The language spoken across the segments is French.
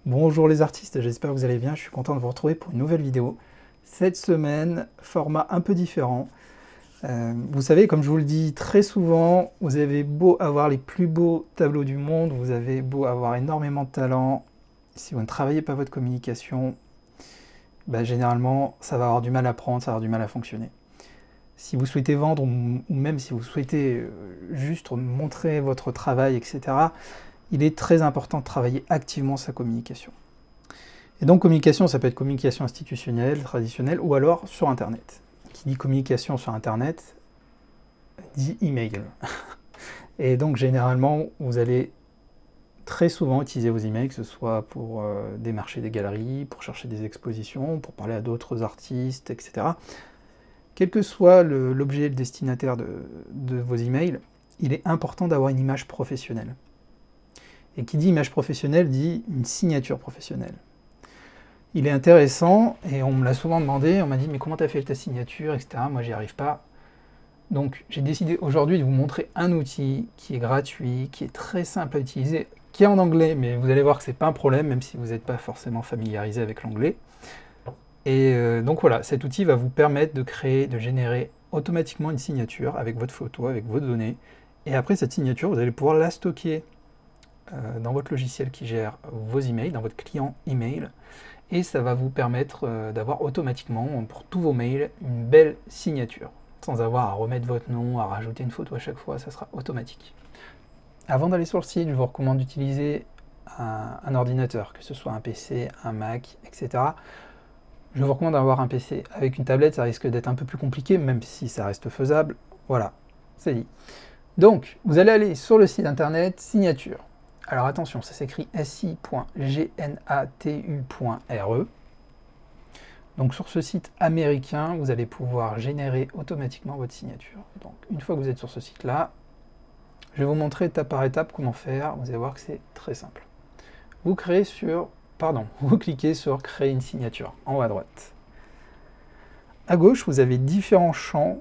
Bonjour les artistes, j'espère que vous allez bien, je suis content de vous retrouver pour une nouvelle vidéo. Cette semaine, format un peu différent. Vous savez, comme je vous le dis très souvent, vous avez beau avoir les plus beaux tableaux du monde, vous avez beau avoir énormément de talent, si vous ne travaillez pas votre communication, généralement ça va avoir du mal à prendre, ça va avoir du mal à fonctionner. Si vous souhaitez vendre ou même si vous souhaitez juste montrer votre travail, etc., il est très important de travailler activement sa communication. Et donc communication, ça peut être communication institutionnelle, traditionnelle, ou alors sur Internet. Qui dit communication sur Internet, dit email. Et donc généralement, vous allez très souvent utiliser vos emails, que ce soit pour démarcher des galeries, pour chercher des expositions, pour parler à d'autres artistes, etc. Quel que soit l'objet et le destinataire de vos emails, il est important d'avoir une image professionnelle. Et qui dit image professionnelle dit une signature professionnelle. Il est intéressant, et on me l'a souvent demandé, on m'a dit mais comment tu as fait ta signature, etc. Moi j'y arrive pas. Donc j'ai décidé aujourd'hui de vous montrer un outil qui est gratuit, qui est très simple à utiliser, qui est en anglais, mais vous allez voir que c'est pas un problème, même si vous n'êtes pas forcément familiarisé avec l'anglais. Et donc voilà, cet outil va vous permettre de créer, de générer automatiquement une signature avec votre photo, avec vos données. Et après cette signature, vous allez pouvoir la stocker dans votre logiciel qui gère vos emails, dans votre client email. Et ça va vous permettre d'avoir automatiquement, pour tous vos mails, une belle signature, sans avoir à remettre votre nom, à rajouter une photo à chaque fois, ça sera automatique. Avant d'aller sur le site, je vous recommande d'utiliser un ordinateur, que ce soit un PC, un Mac, etc. Je vous recommande d'avoir un PC. Avec une tablette, ça risque d'être un peu plus compliqué, même si ça reste faisable. Voilà, c'est dit. Donc, vous allez aller sur le site internet, signature. Alors attention, ça s'écrit si.gnatu.re. Donc sur ce site américain, vous allez pouvoir générer automatiquement votre signature. Donc une fois que vous êtes sur ce site-là, je vais vous montrer étape par étape comment faire. Vous allez voir que c'est très simple. Vous cliquez sur créer une signature en haut à droite. À gauche, vous avez différents champs.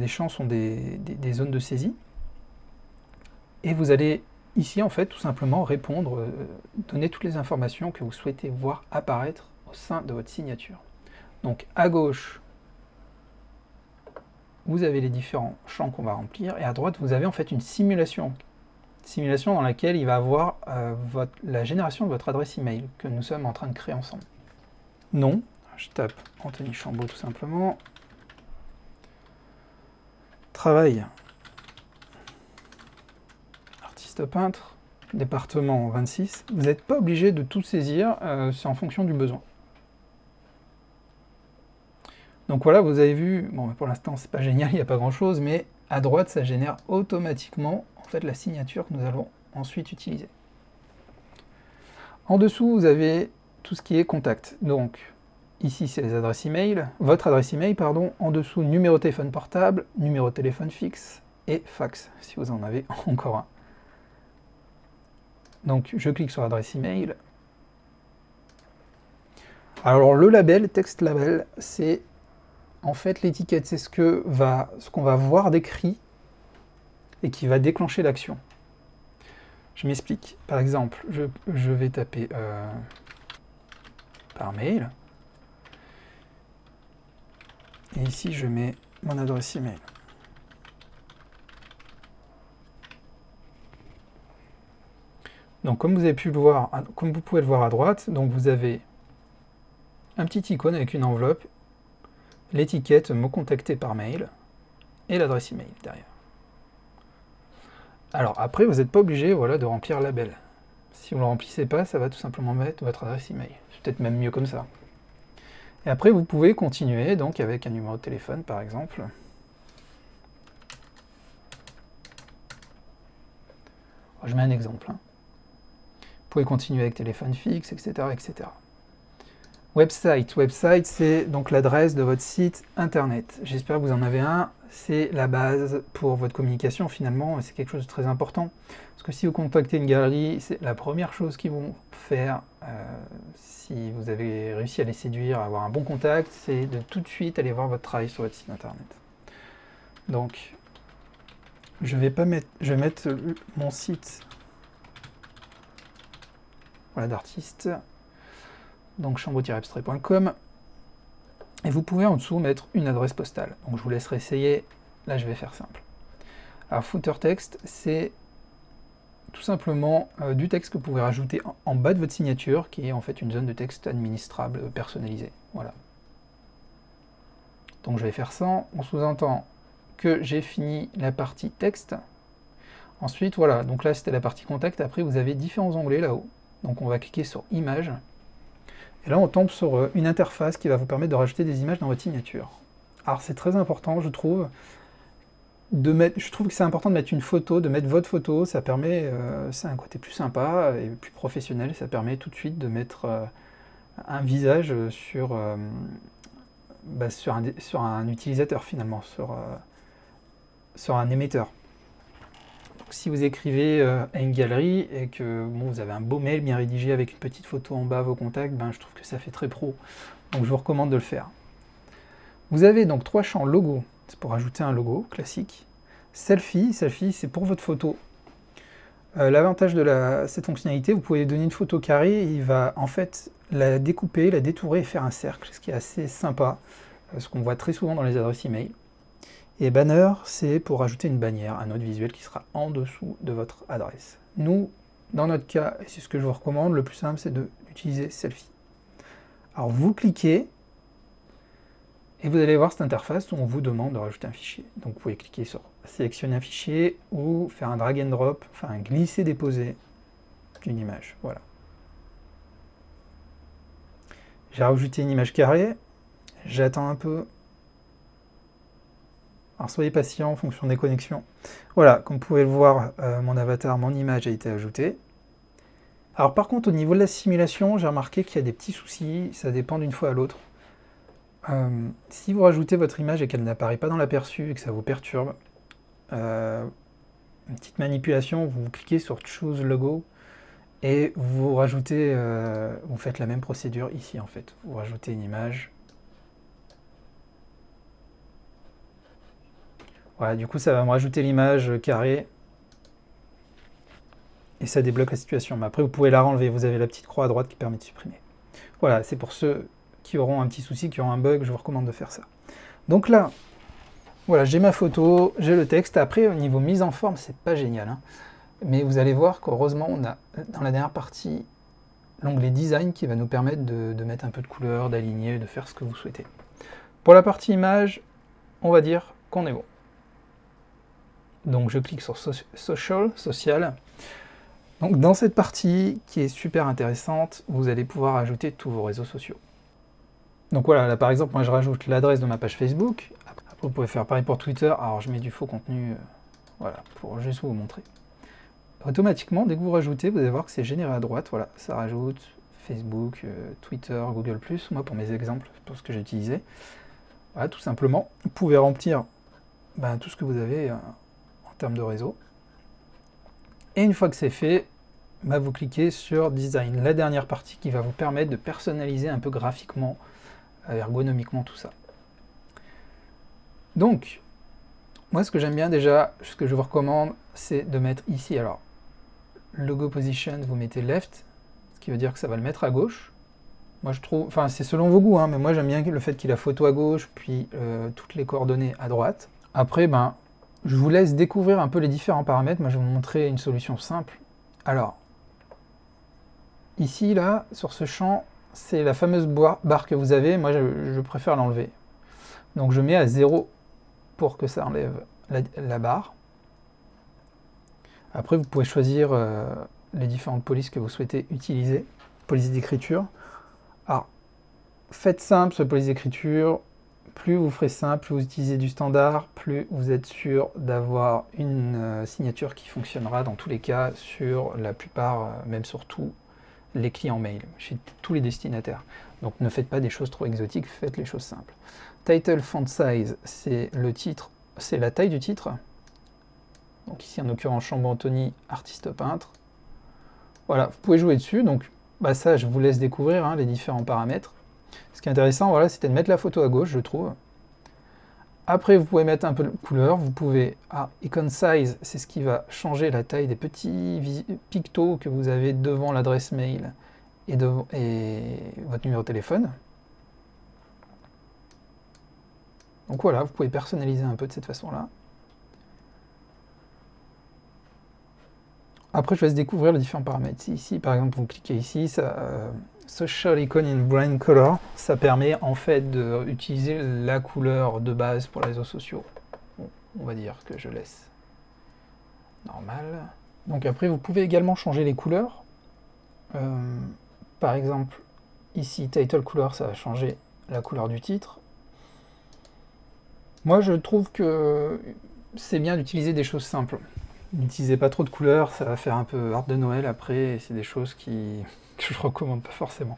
Les champs sont des zones de saisie. Et vous allez ici, en fait, tout simplement répondre, donner toutes les informations que vous souhaitez voir apparaître au sein de votre signature. Donc, à gauche, vous avez les différents champs qu'on va remplir, et à droite, vous avez en fait une simulation. Simulation dans laquelle il va avoir la génération de votre adresse email que nous sommes en train de créer ensemble. Nom, je tape Anthony Chambaud tout simplement. Travail. Peintre, département 26, vous n'êtes pas obligé de tout saisir, c'est en fonction du besoin. Donc voilà, vous avez vu, bon pour l'instant c'est pas génial, il n'y a pas grand chose, mais à droite ça génère automatiquement en fait la signature que nous allons ensuite utiliser. En dessous vous avez tout ce qui est contact, donc ici c'est les adresses email, votre adresse email pardon, en dessous numéro de téléphone portable, numéro de téléphone fixe et fax si vous en avez encore un. Donc je clique sur l'adresse email. Alors le label, texte label, c'est en fait l'étiquette, c'est ce qu'on va voir décrit et qui va déclencher l'action. Je m'explique. Par exemple, je vais taper par mail. Et ici je mets mon adresse email. Donc comme vous avez pu le voir, comme vous pouvez le voir à droite, donc vous avez un petit icône avec une enveloppe, l'étiquette me contacter par mail et l'adresse email derrière. Alors après, vous n'êtes pas obligé voilà, de remplir le label. Si vous ne le remplissez pas, ça va tout simplement mettre votre adresse email. C'est peut-être même mieux comme ça. Et après, vous pouvez continuer donc avec un numéro de téléphone par exemple. Je mets un exemple. Vous pouvez continuer avec téléphone fixe, etc. etc. Website, c'est donc l'adresse de votre site internet. J'espère que vous en avez un. C'est la base pour votre communication finalement, et c'est quelque chose de très important. Parce que si vous contactez une galerie, c'est la première chose qu'ils vont faire si vous avez réussi à les séduire, à avoir un bon contact, c'est de tout de suite aller voir votre travail sur votre site internet. Donc, je vais mettre mon site voilà, d'artiste. donc chambre-abstrait.com, et vous pouvez en dessous mettre une adresse postale. Donc je vous laisserai essayer, là je vais faire simple. Alors footer text, c'est tout simplement du texte que vous pouvez rajouter en bas de votre signature, qui est en fait une zone de texte administrable personnalisée. Voilà. Donc je vais faire ça, on sous-entend que j'ai fini la partie texte. Ensuite, voilà, donc là c'était la partie contact, après vous avez différents onglets là-haut. Donc on va cliquer sur Images, et là on tombe sur une interface qui va vous permettre de rajouter des images dans votre signature. Alors c'est très important, je trouve, que c'est important de mettre une photo, de mettre votre photo, ça permet, c'est un côté plus sympa et plus professionnel, ça permet tout de suite de mettre un visage sur un utilisateur finalement, sur un émetteur. Donc, si vous écrivez à une galerie et que bon, vous avez un beau mail bien rédigé avec une petite photo en bas, vos contacts, je trouve que ça fait très pro. Donc je vous recommande de le faire. Vous avez donc 3 champs logo, c'est pour ajouter un logo classique. Selfie c'est pour votre photo. L'avantage de cette fonctionnalité, vous pouvez donner une photo carrée, et il va en fait la découper, la détourer et faire un cercle, ce qui est assez sympa, ce qu'on voit très souvent dans les adresses email. Et banner, c'est pour ajouter une bannière, un autre visuel qui sera en dessous de votre adresse. Nous, dans notre cas, et c'est ce que je vous recommande, le plus simple, c'est d'utiliser Selfie. Alors vous cliquez, et vous allez voir cette interface où on vous demande de rajouter un fichier. Donc vous pouvez cliquer sur sélectionner un fichier ou faire un drag and drop, enfin un glisser-déposer d'une image. Voilà. J'ai rajouté une image carrée, j'attends un peu. Alors soyez patient en fonction des connexions. Voilà, comme vous pouvez le voir, mon avatar, mon image a été ajoutée. Alors par contre, au niveau de la simulation, j'ai remarqué qu'il y a des petits soucis, ça dépend d'une fois à l'autre. Si vous rajoutez votre image et qu'elle n'apparaît pas dans l'aperçu et que ça vous perturbe, une petite manipulation, vous cliquez sur Choose Logo et vous rajoutez, vous faites la même procédure ici en fait. Vous rajoutez une image. Voilà, du coup ça va me rajouter l'image carrée et ça débloque la situation. Mais après vous pouvez la renlever, vous avez la petite croix à droite qui permet de supprimer. Voilà, c'est pour ceux qui auront un petit souci, qui auront un bug, je vous recommande de faire ça. Donc là, voilà, j'ai ma photo, j'ai le texte. Après, au niveau mise en forme, c'est pas génial, hein. Mais vous allez voir qu'heureusement, on a dans la dernière partie l'onglet Design qui va nous permettre de mettre un peu de couleur, d'aligner, de faire ce que vous souhaitez. Pour la partie image, on va dire qu'on est bon. Donc je clique sur Social. Donc dans cette partie qui est super intéressante, vous allez pouvoir ajouter tous vos réseaux sociaux. Donc voilà, là par exemple, moi je rajoute l'adresse de ma page Facebook. Après, vous pouvez faire pareil pour Twitter. Alors je mets du faux contenu, voilà, pour juste vous montrer. Automatiquement, dès que vous rajoutez, vous allez voir que c'est généré à droite. Voilà, ça rajoute Facebook, Twitter, Google+. Moi pour mes exemples, pour ce que j'ai utilisé. Voilà, tout simplement. Vous pouvez remplir tout ce que vous avez en termes de réseau. Et une fois que c'est fait, vous cliquez sur Design, la dernière partie qui va vous permettre de personnaliser un peu graphiquement, ergonomiquement tout ça. Donc, moi ce que j'aime bien déjà, ce que je vous recommande, c'est de mettre ici, alors, logo position, vous mettez left, ce qui veut dire que ça va le mettre à gauche. Moi je trouve, enfin c'est selon vos goûts, hein, mais moi j'aime bien le fait qu'il a photo à gauche, puis toutes les coordonnées à droite. Après, je vous laisse découvrir un peu les différents paramètres. Moi je vais vous montrer une solution simple. Alors, ici, là, sur ce champ, c'est la fameuse barre que vous avez. Moi, je préfère l'enlever. Donc, je mets à 0 pour que ça enlève la barre. Après, vous pouvez choisir les différentes polices que vous souhaitez utiliser. Police d'écriture. Alors, faites simple sur police d'écriture. Plus vous ferez simple, plus vous utilisez du standard, plus vous êtes sûr d'avoir une signature qui fonctionnera dans tous les cas sur la plupart, même surtout les clients mail, chez tous les destinataires. Donc ne faites pas des choses trop exotiques, faites les choses simples. Title Font Size, c'est le titre, c'est la taille du titre. Donc ici en l'occurrence Chambre-Anthony, artiste peintre. Voilà, vous pouvez jouer dessus, donc ça je vous laisse découvrir les différents paramètres. Ce qui est intéressant, voilà, c'était de mettre la photo à gauche, je trouve. Après, vous pouvez mettre un peu de couleur. Vous pouvez... Icon Size, c'est ce qui va changer la taille des petits pictos que vous avez devant l'adresse mail et votre numéro de téléphone. Donc voilà, vous pouvez personnaliser un peu de cette façon-là. Après, je vous laisse découvrir les différents paramètres. Ici, par exemple, vous cliquez ici, Social Icon in Brand Color, ça permet en fait d'utiliser la couleur de base pour les réseaux sociaux. Bon, on va dire que je laisse normal. Donc après, vous pouvez également changer les couleurs. Par exemple, ici, Title Color, ça va changer la couleur du titre. Moi, je trouve que c'est bien d'utiliser des choses simples. N'utilisez pas trop de couleurs, ça va faire un peu art de Noël après, et c'est des choses que je recommande pas forcément.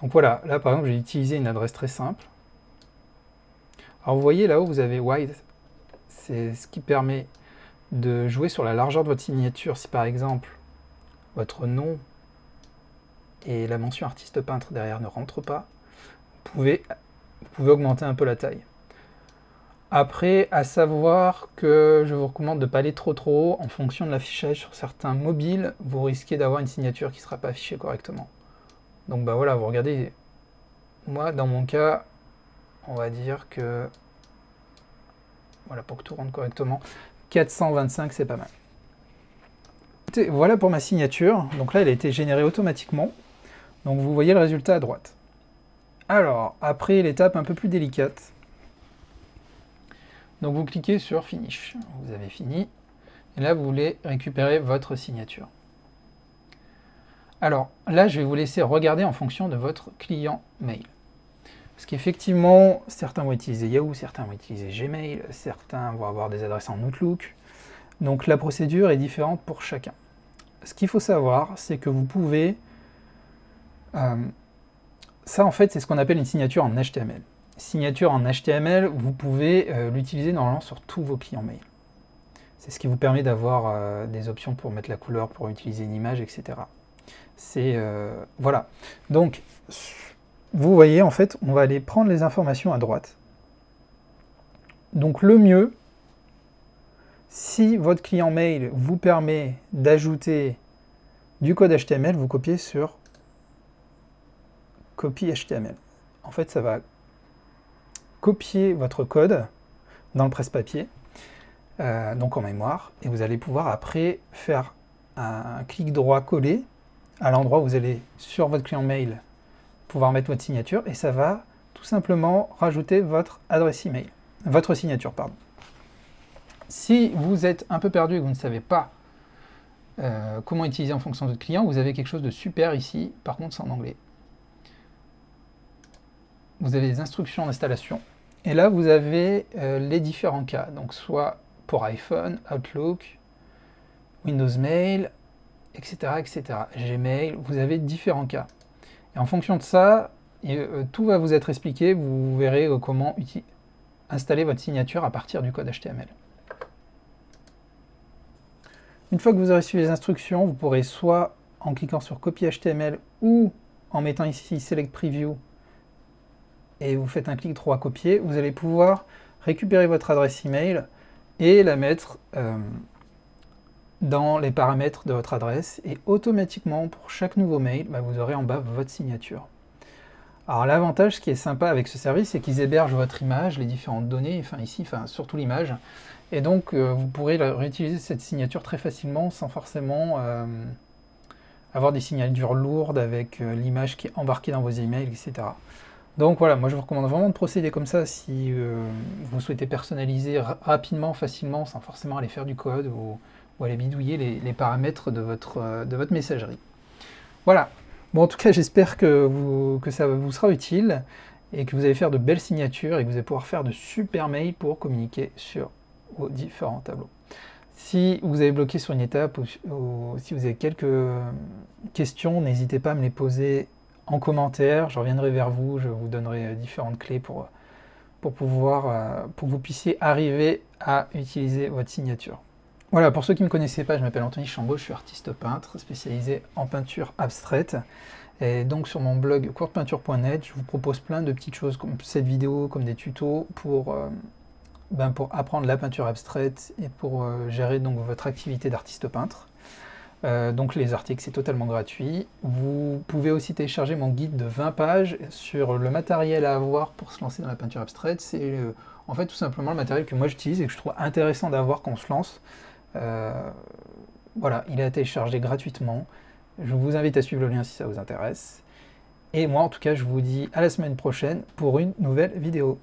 Donc voilà, là par exemple, j'ai utilisé une adresse très simple. Alors vous voyez là-haut, vous avez Wide, c'est ce qui permet de jouer sur la largeur de votre signature. Si par exemple, votre nom et la mention artiste peintre derrière ne rentrent pas, vous pouvez augmenter un peu la taille. Après, à savoir que je vous recommande de ne pas aller trop haut. En fonction de l'affichage sur certains mobiles, vous risquez d'avoir une signature qui ne sera pas affichée correctement. Donc bah voilà, vous regardez, moi dans mon cas, on va dire que, voilà, pour que tout rentre correctement, 425 c'est pas mal. Voilà pour ma signature, donc là elle a été générée automatiquement, donc vous voyez le résultat à droite. Alors, après l'étape un peu plus délicate, donc vous cliquez sur Finish, vous avez fini, et là vous voulez récupérer votre signature. Alors là je vais vous laisser regarder en fonction de votre client mail. Parce qu'effectivement, certains vont utiliser Yahoo, certains vont utiliser Gmail, certains vont avoir des adresses en Outlook, donc la procédure est différente pour chacun. Ce qu'il faut savoir, c'est que vous pouvez... ça en fait c'est ce qu'on appelle une signature en HTML. Signature en HTML, vous pouvez l'utiliser normalement sur tous vos clients mail. C'est ce qui vous permet d'avoir des options pour mettre la couleur, pour utiliser une image, etc. C'est voilà. Donc, vous voyez, en fait, on va aller prendre les informations à droite. Donc, le mieux, si votre client mail vous permet d'ajouter du code HTML, vous copiez sur Copy HTML. En fait, ça va copier votre code dans le presse-papier, donc en mémoire, et vous allez pouvoir après faire un clic droit coller à l'endroit où vous allez sur votre client mail pouvoir mettre votre signature, et ça va tout simplement rajouter votre adresse email, votre signature, pardon. Si vous êtes un peu perdu et que vous ne savez pas comment utiliser en fonction de votre client, vous avez quelque chose de super ici, par contre c'est en anglais. Vous avez les instructions d'installation. Et là, vous avez les différents cas. Donc, soit pour iPhone, Outlook, Windows Mail, etc., etc. Gmail, vous avez différents cas. Et en fonction de ça, tout va vous être expliqué. Vous verrez comment installer votre signature à partir du code HTML. Une fois que vous aurez suivi les instructions, vous pourrez soit en cliquant sur Copy HTML ou en mettant ici Select Preview et vous faites un clic droit copier, vous allez pouvoir récupérer votre adresse email et la mettre dans les paramètres de votre adresse, et automatiquement pour chaque nouveau mail, vous aurez en bas votre signature. Alors l'avantage, ce qui est sympa avec ce service, c'est qu'ils hébergent votre image, les différentes données, ici, surtout l'image, et donc vous pourrez réutiliser cette signature très facilement sans forcément avoir des signatures lourdes avec l'image qui est embarquée dans vos emails, etc. Donc voilà, moi je vous recommande vraiment de procéder comme ça si vous souhaitez personnaliser rapidement, facilement, sans forcément aller faire du code ou aller bidouiller les paramètres de votre messagerie. Voilà, bon en tout cas j'espère que ça vous sera utile et que vous allez faire de belles signatures et que vous allez pouvoir faire de super mails pour communiquer sur vos différents tableaux. Si vous avez bloqué sur une étape ou si vous avez quelques questions, n'hésitez pas à me les poser en commentaire, je reviendrai vers vous, je vous donnerai différentes clés pour que vous puissiez arriver à utiliser votre signature. Voilà, pour ceux qui ne me connaissaient pas, je m'appelle Anthony Chambaud, je suis artiste peintre spécialisé en peinture abstraite. Et donc sur mon blog courtepeinture.net, je vous propose plein de petites choses comme cette vidéo, comme des tutos pour apprendre la peinture abstraite et pour gérer donc votre activité d'artiste peintre. Donc les articles, c'est totalement gratuit. Vous pouvez aussi télécharger mon guide de 20 pages sur le matériel à avoir pour se lancer dans la peinture abstraite. C'est en fait tout simplement le matériel que moi j'utilise et que je trouve intéressant d'avoir quand on se lance. Voilà, il est à télécharger gratuitement. Je vous invite à suivre le lien si ça vous intéresse. Et moi en tout cas, je vous dis à la semaine prochaine pour une nouvelle vidéo.